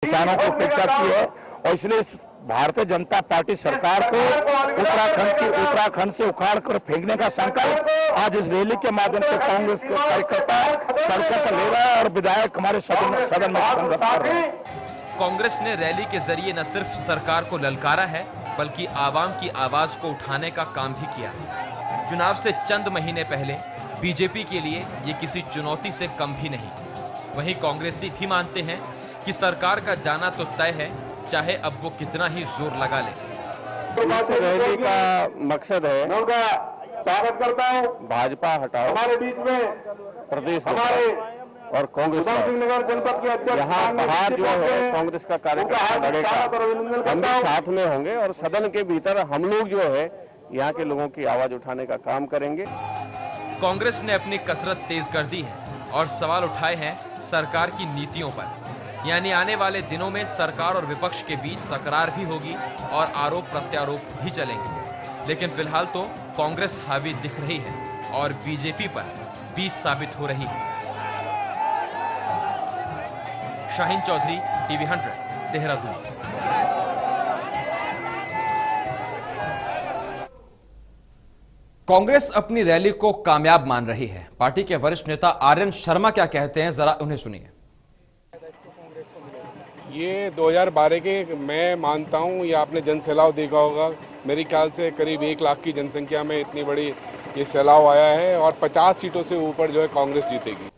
किसानों को उपेक्षा की है। और इसलिए भारतीय जनता पार्टी सरकार को उत्तराखंड से उखाड़ कर फेंकने का संकल्प आज इस रैली के माध्यम से कांग्रेस के कार्यकर्ता सड़कों पर ले रहा है और विधायक हमारे सदन में संघर्ष कर रहे हैं। कांग्रेस ने रैली के जरिए न सिर्फ सरकार को ललकारा है, बल्कि आवाम की आवाज को उठाने का काम भी किया। चुनाव से चंद महीने पहले बीजेपी के लिए ये किसी चुनौती से कम भी नहीं। वहीं कांग्रेसी भी मानते हैं कि सरकार का जाना तो तय है, चाहे अब वो कितना ही जोर लगा ले। इस रैली का मकसद है, मैं उनका स्वागत करता हूँ, भाजपा हटाओ हमारे बीच में प्रदेश हमारे और कांग्रेस नगर जनपद के अध्यक्ष यहाँ बाहर जो है कांग्रेस का कार्यकर्ता लड़ेगा, हम भी साथ में होंगे और सदन के भीतर हम लोग जो है यहाँ के लोगों की आवाज उठाने का काम करेंगे। कांग्रेस ने अपनी कसरत तेज कर दी है और सवाल उठाए हैं सरकार की नीतियों पर। यानी आने वाले दिनों में सरकार और विपक्ष के बीच तकरार भी होगी और आरोप प्रत्यारोप भी चलेंगे। लेकिन फिलहाल तो कांग्रेस हावी दिख रही है और बीजेपी पर बीस साबित हो रही है। शाहीन चौधरी, टीवी 100, देहरादून। कांग्रेस अपनी रैली को कामयाब मान रही है। पार्टी के वरिष्ठ नेता आर्यन शर्मा क्या कहते हैं, जरा उन्हें सुनिए। ये 2012 के मैं मानता हूँ, ये आपने जन सैलाब देखा होगा। मेरे ख्याल से करीब 1 लाख की जनसंख्या में इतनी बड़ी ये सैलाब आया है और 50 सीटों से ऊपर जो है कांग्रेस जीतेगी।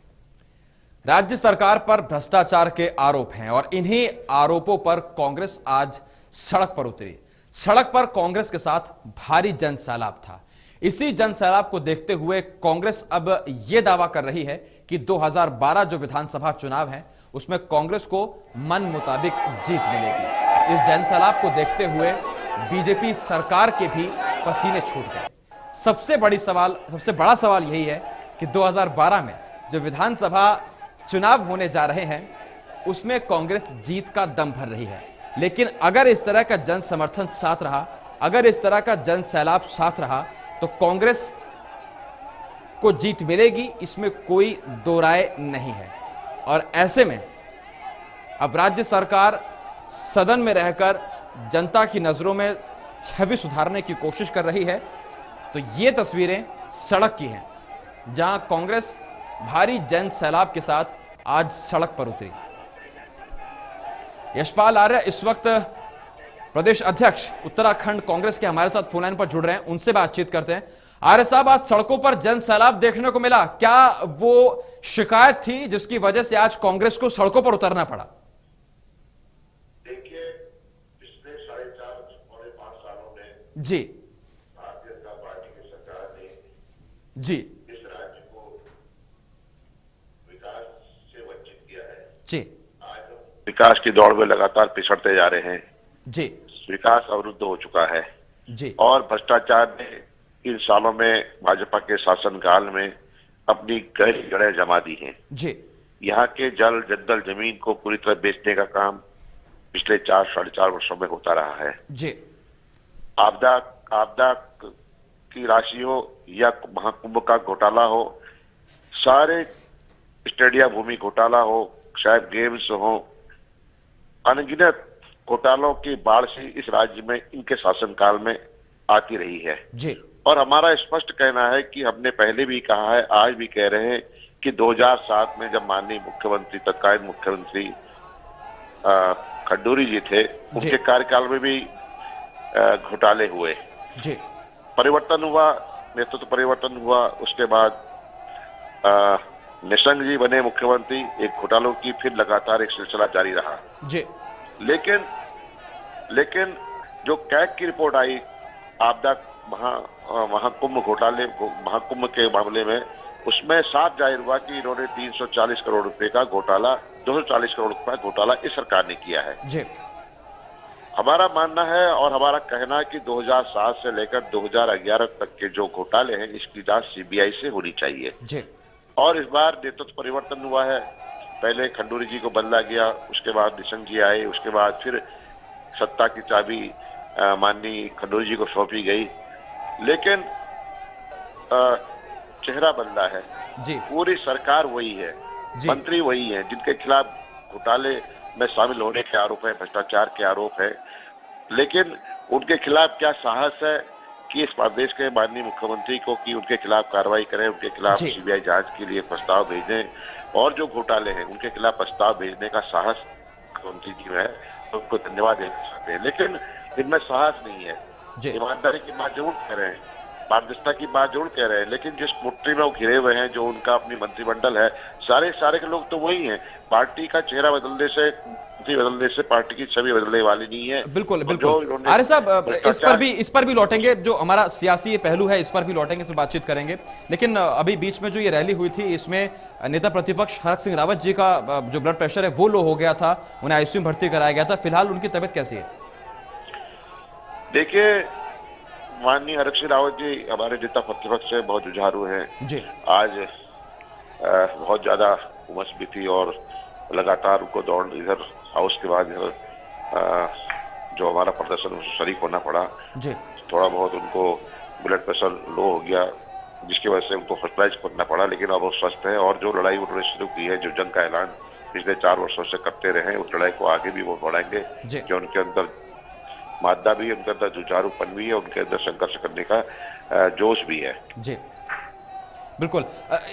राज्य सरकार पर भ्रष्टाचार के आरोप हैं और इन्हीं आरोपों पर कांग्रेस आज सड़क पर उतरी। सड़क पर कांग्रेस के साथ भारी जन सैलाब था। इसी जन सैलाब को देखते हुए कांग्रेस अब यह दावा कर रही है कि 2012 जो विधानसभा चुनाव है उसमें कांग्रेस को मन मुताबिक जीत मिलेगी। इस जन सैलाब को देखते हुए बीजेपी सरकार के भी पसीने छूट गए। सबसे बड़ा सवाल यही है कि 2012 में जो विधानसभा चुनाव होने जा रहे हैं उसमें कांग्रेस जीत का दम भर रही है। लेकिन अगर इस तरह का जन समर्थन साथ रहा, अगर इस तरह का जन सैलाब साथ रहा, तो कांग्रेस को जीत मिलेगी, इसमें कोई दो राय नहीं है। और ऐसे में अब राज्य सरकार सदन में रहकर जनता की नजरों में छवि सुधारने की कोशिश कर रही है। तो ये तस्वीरें सड़क की हैं, जहां कांग्रेस भारी जन सैलाब के साथ आज सड़क पर उतरी। यशपाल आर्य इस वक्त प्रदेश अध्यक्ष उत्तराखंड कांग्रेस के हमारे साथ फोन लाइन पर जुड़ रहे हैं, उनसे बातचीत करते हैं। आर्य साहब, आज सड़कों पर जन सैलाब देखने को मिला, क्या वो शिकायत थी जिसकी वजह से आज कांग्रेस को सड़कों पर उतरना पड़ा? देखिए, पिछले 4.5 सालों में जी भारतीय जनता पार्टी की सरकार ने जी इस राज्य को विकास से वंचित किया है। जी आज हम विकास की दौड़ में लगातार पिछड़ते जा रहे हैं। जी विकास अवरुद्ध हो चुका है जी और भ्रष्टाचार ने इन सालों में भाजपा के शासनकाल में अपनी गहरी जड़ें जमा दी हैं। जी यहाँ के जल जंगल जमीन को पूरी तरह बेचने का काम पिछले 4-4.5 वर्षों में होता रहा है। जी आपदा की राशि हो या महाकुंभ का घोटाला हो, सारे स्टेडियम भूमि घोटाला हो, शायद गेम्स हो, अनगिनत घोटालों की बाढ़ से इस राज्य में इनके शासनकाल में आती रही है। जी और हमारा स्पष्ट कहना है कि हमने पहले भी कहा है, आज भी कह रहे हैं कि 2007 में जब माननीय मुख्यमंत्री, तत्कालीन मुख्यमंत्री खंडूरी जी थे, उनके कार्यकाल में भी घोटाले हुए। जी परिवर्तन हुआ, नेतृत्व परिवर्तन हुआ, उसके बाद निशंक जी बने मुख्यमंत्री, एक घोटालों की फिर लगातार एक सिलसिला जारी रहा। जी लेकिन जो कैग की रिपोर्ट आई आपदा महाकुंभ घोटाले, महाकुंभ के मामले में, उसमें साफ जाहिर हुआ कि इन्होंने 340 करोड़ रुपए का घोटाला, 240 करोड़ रुपए का घोटाला इस सरकार ने किया है। जी हमारा मानना है और हमारा कहना है कि 2007 से लेकर 2011 तक के जो घोटाले हैं, इसकी जांच सीबीआई से होनी चाहिए। जी और इस बार नेतृत्व परिवर्तन हुआ है। पहले खंडूरी जी को बदला गया, उसके बाद निशंक जी आए, उसके बाद फिर सत्ता की चाबी माननीय खंडूरी जी को सौंपी गई। लेकिन चेहरा बदला है। जी पूरी सरकार वही है, मंत्री वही है, जिनके खिलाफ घोटाले में शामिल होने के आरोप है, भ्रष्टाचार के आरोप है। लेकिन उनके खिलाफ क्या साहस है कि इस प्रदेश के माननीय मुख्यमंत्री को कि उनके खिलाफ कार्रवाई करें, उनके खिलाफ जी। सीबीआई जांच के लिए प्रस्ताव भेजें, और जो घोटाले हैं उनके खिलाफ प्रस्ताव भेजने का साहस मुख्यमंत्री जी में है, तो उनको धन्यवाद देना चाहते हैं। लेकिन इनमें साहस नहीं है। जी। ईमानदारी की बात जरूर कह रहे हैं, पारदर्शिता की बात जरूर कह रहे हैं, लेकिन जिस मुट्ठी में वो घिरे हुए हैं, जो उनका अपनी मंत्रिमंडल है, सारे के लोग तो वही हैं। पार्टी का चेहरा बदलने से, पार्टी की छवि बदलने वाली नहीं है। बिल्कुल और बिल्कुल। जो इन्होंने आर्य साहब, भ्रष्टाचार- इस पर भी लौटेंगे, जो हमारा सियासी पहलू है इस पर भी लौटेंगे, इस पर बातचीत करेंगे। लेकिन अभी बीच में जो ये रैली हुई थी, इसमें नेता प्रतिपक्ष हरक सिंह रावत जी का जो ब्लड प्रेशर है वो लो हो गया था, उन्हें आईसीयू में भर्ती कराया गया था। फिलहाल उनकी तबीयत कैसी है? देखिए, माननीय हरक सिंह रावत जी हमारे नेता प्रतिपक्ष से बहुत जुझारू हैं। जी। आज बहुत ज्यादा उमस भी थी और लगातार उनको दौड़ इधर हाउस के बाद जो हमारा प्रदर्शन उसमें शरीक होना पड़ा। जी। थोड़ा बहुत उनको ब्लड प्रेशर लो हो गया, जिसकी वजह से उनको हॉस्पिटलाइज करना पड़ा, लेकिन अब वो स्वस्थ है। और जो लड़ाई उन्होंने शुरू की है, जो जंग का ऐलान पिछले 4 वर्षों से करते रहे, उस लड़ाई को आगे भी वो बढ़ाएंगे। जी। कि उनके अंदर मादा भी है, उनके अंदर जुझारूपन भी है, उनके अंदर संघर्ष करने का जोश भी है। जी बिल्कुल।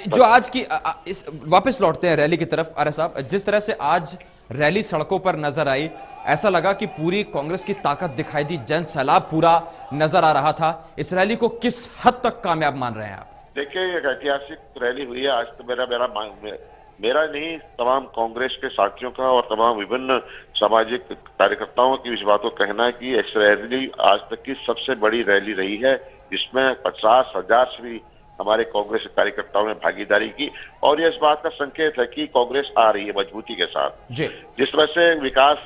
जो आज की इस वापस लौटते हैं रैली की तरफ। आर्य साहब, जिस तरह से आज रैली सड़कों पर नजर आई, ऐसा लगा कि पूरी कांग्रेस की ताकत दिखाई दी, जन सैलाब पूरा नजर आ रहा था। इस रैली को किस हद तक कामयाब मान रहे हैं आप? देखिए, एक ऐतिहासिक रैली हुई है। आज तो मेरा नहीं, तमाम कांग्रेस के साथियों का और तमाम विभिन्न सामाजिक कार्यकर्ताओं की इस बात को कहना है कि इस रैली आज तक की सबसे बड़ी रैली रही है, जिसमें 50,000 से भी हमारे कांग्रेस कार्यकर्ताओं ने भागीदारी की। और यह इस बात का संकेत है कि कांग्रेस आ रही है मजबूती के साथ। जी। जिस तरह से विकास